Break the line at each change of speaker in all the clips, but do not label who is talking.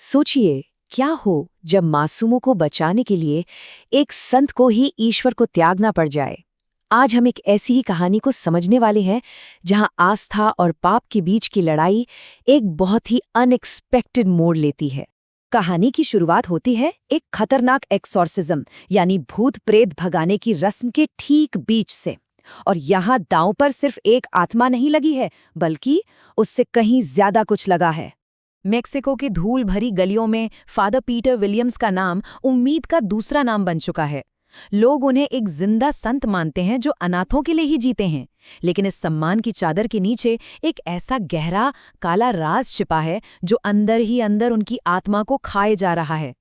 सोचिए, क्या हो जब मासूमों को बचाने के लिए एक संत को ही ईश्वर को त्यागना पड़ जाए। आज हम एक ऐसी ही कहानी को समझने वाले हैं जहां आस्था और पाप के बीच की लड़ाई एक बहुत ही अनएक्सपेक्टेड मोड़ लेती है। कहानी की शुरुआत होती है एक खतरनाक एक्सॉर्सिज्म यानी भूत प्रेत भगाने की रस्म के ठीक बीच से। और यहाँ दांव पर सिर्फ एक आत्मा नहीं लगी है, बल्कि उससे कहीं ज्यादा कुछ लगा है। मेक्सिको की धूल भरी गलियों में फादर पीटर विलियम्स का नाम उम्मीद का दूसरा नाम बन चुका है। लोग उन्हें एक जिंदा संत मानते हैं जो अनाथों के लिए ही जीते हैं। लेकिन इस सम्मान की चादर के नीचे एक ऐसा गहरा काला राज छिपा है जो अंदर ही अंदर उनकी आत्मा को खाए जा रहा है।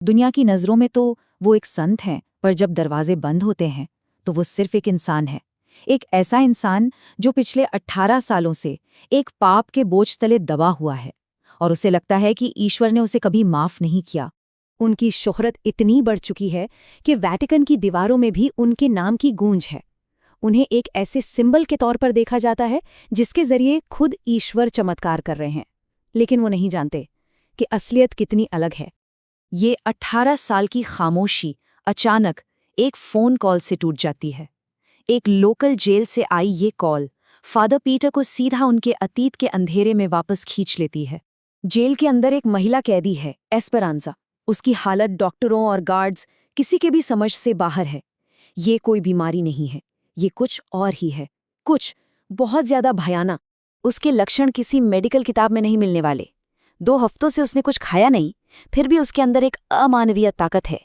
दुनिया की नज़रों में तो वो एक संत हैं, पर जब दरवाजे बंद होते हैं तो वो सिर्फ एक इंसान है। एक ऐसा इंसान जो पिछले 18 सालों से एक पाप के बोझ तले दबा हुआ है, और उसे लगता है कि ईश्वर ने उसे कभी माफ नहीं किया। उनकी शोहरत इतनी बढ़ चुकी है कि वेटिकन की दीवारों में भी उनके नाम की गूंज है। उन्हें एक ऐसे सिंबल के तौर पर देखा जाता है जिसके जरिए खुद ईश्वर चमत्कार कर रहे हैं। लेकिन वो नहीं जानते कि असलियत कितनी अलग है। ये 18 साल की खामोशी अचानक एक फ़ोन कॉल से टूट जाती है। एक लोकल जेल से आई ये कॉल फादर पीटर को सीधा उनके अतीत के अंधेरे में वापस खींच लेती है। जेल के अंदर एक महिला कैदी है, एस्परांजा। उसकी हालत डॉक्टरों और गार्ड्स किसी के भी समझ से बाहर है। ये कोई बीमारी नहीं है, ये कुछ और ही है, कुछ बहुत ज्यादा भयानक। उसके लक्षण किसी मेडिकल किताब में नहीं मिलने वाले। 2 हफ्तों से उसने कुछ खाया नहीं, फिर भी उसके अंदर एक अमानवीय ताकत है।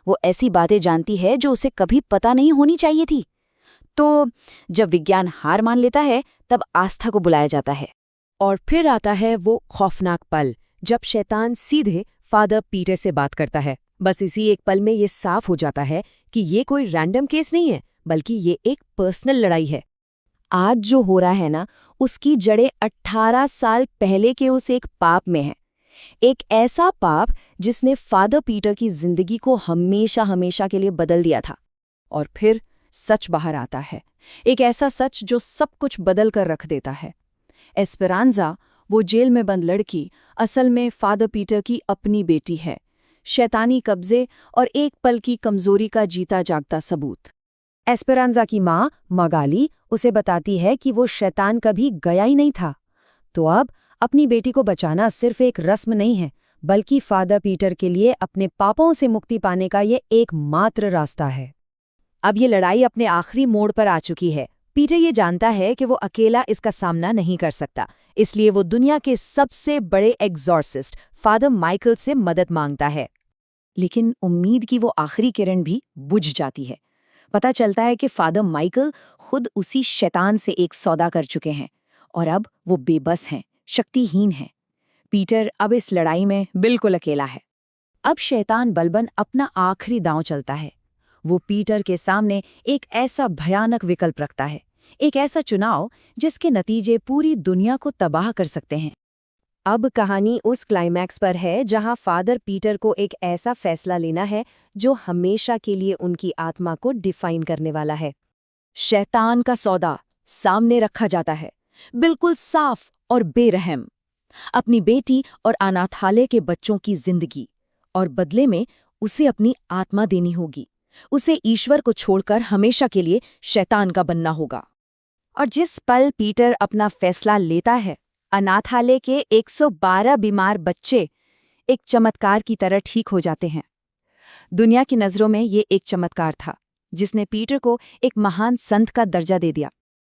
वो ऐसी बातें जानती है जो उसे कभी पता नहीं होनी चाहिए थी। तो जब विज्ञान हार मान लेता है, तब आस्था को बुलाया जाता है। और फिर आता है वो खौफनाक पल जब शैतान सीधे फादर पीटर से बात करता है। बस इसी एक पल में ये साफ हो जाता है कि ये कोई रैंडम केस नहीं है, बल्कि ये एक पर्सनल लड़ाई है। आज जो हो रहा है ना, उसकी जड़ें 18 साल पहले के उस एक पाप में है। एक ऐसा पाप जिसने फादर पीटर की जिंदगी को हमेशा हमेशा के लिए बदल दिया था। और फिर सच बाहर आता है, एक ऐसा सच जो सब कुछ बदल कर रख देता है। एस्पेरांजा, वो जेल में बंद लड़की, असल में फादर पीटर की अपनी बेटी है। शैतानी कब्जे और एक पल की कमजोरी का जीता जागता सबूत। एस्पेरांजा की माँ मगाली उसे बताती है कि वो शैतान कभी गया ही नहीं था। तो अब अपनी बेटी को बचाना सिर्फ एक रस्म नहीं है, बल्कि फादर पीटर के लिए अपने पापों से मुक्ति पाने का ये एकमात्र रास्ता है। अब ये लड़ाई अपने आखिरी मोड़ पर आ चुकी है। पीटर ये जानता है कि वो अकेला इसका सामना नहीं कर सकता, इसलिए वो दुनिया के सबसे बड़े एग्जॉर्सिस्ट फादर माइकल से मदद मांगता है। लेकिन उम्मीद की वो आखिरी किरण भी बुझ जाती है। पता चलता है कि फादर माइकल खुद उसी शैतान से एक सौदा कर चुके हैं, और अब वो बेबस हैं, शक्तिहीन हैं। पीटर अब इस लड़ाई में बिल्कुल अकेला है। अब शैतान बलबन अपना आखिरी दांव चलता है। वो पीटर के सामने एक ऐसा भयानक विकल्प रखता है, एक ऐसा चुनाव जिसके नतीजे पूरी दुनिया को तबाह कर सकते हैं। अब कहानी उस क्लाइमैक्स पर है जहां फादर पीटर को एक ऐसा फैसला लेना है जो हमेशा के लिए उनकी आत्मा को डिफाइन करने वाला है। शैतान का सौदा सामने रखा जाता है, बिल्कुल साफ और बेरहम। अपनी बेटी और अनाथालय के बच्चों की जिंदगी, और बदले में उसे अपनी आत्मा देनी होगी। उसे ईश्वर को छोड़कर हमेशा के लिए शैतान का बनना होगा। और जिस पल पीटर अपना फैसला लेता है, अनाथालय के 112 बीमार बच्चे एक चमत्कार की तरह ठीक हो जाते हैं। दुनिया की नज़रों में ये एक चमत्कार था जिसने पीटर को एक महान संत का दर्जा दे दिया।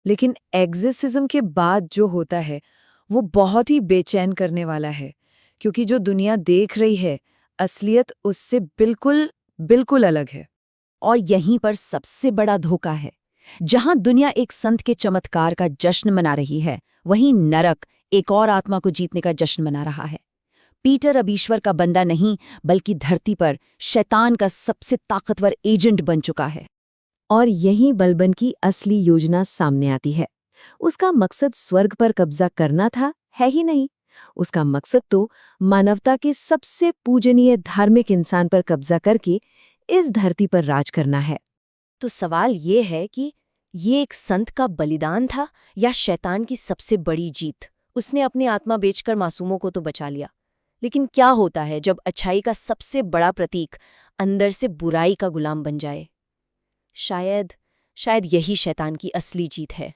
लेकिन एग्ज़ोर्सिज्म के बाद जो होता है वो बहुत ही बेचैन करने वाला है, क्योंकि जो दुनिया देख रही है, असलियत उससे बिल्कुल बिल्कुल अलग है। और यहीं पर सबसे बड़ा धोखा है। जहां दुनिया एक संत के चमत्कार का जश्न मना रही है, वहीं नरक एक और आत्मा को जीतने का जश्न मना रहा है। पीटर अब ईश्वर का बंदा नहीं, बल्कि धरती पर शैतान का सबसे ताकतवर एजेंट बन चुका है। और यहीं बलबन की असली योजना सामने आती है। उसका मकसद स्वर्ग पर कब्जा करना था, है ही नहीं। उसका मकसद तो मानवता के सबसे पूजनीय धार्मिक इंसान पर कब्जा करके इस धरती पर राज करना है। तो सवाल ये है कि ये एक संत का बलिदान था या शैतान की सबसे बड़ी जीत? उसने अपनी आत्मा बेचकर मासूमों को तो बचा लिया,
लेकिन क्या होता है जब अच्छाई का सबसे बड़ा प्रतीक अंदर से बुराई का गुलाम बन जाए? शायद शायद यही शैतान की असली जीत है।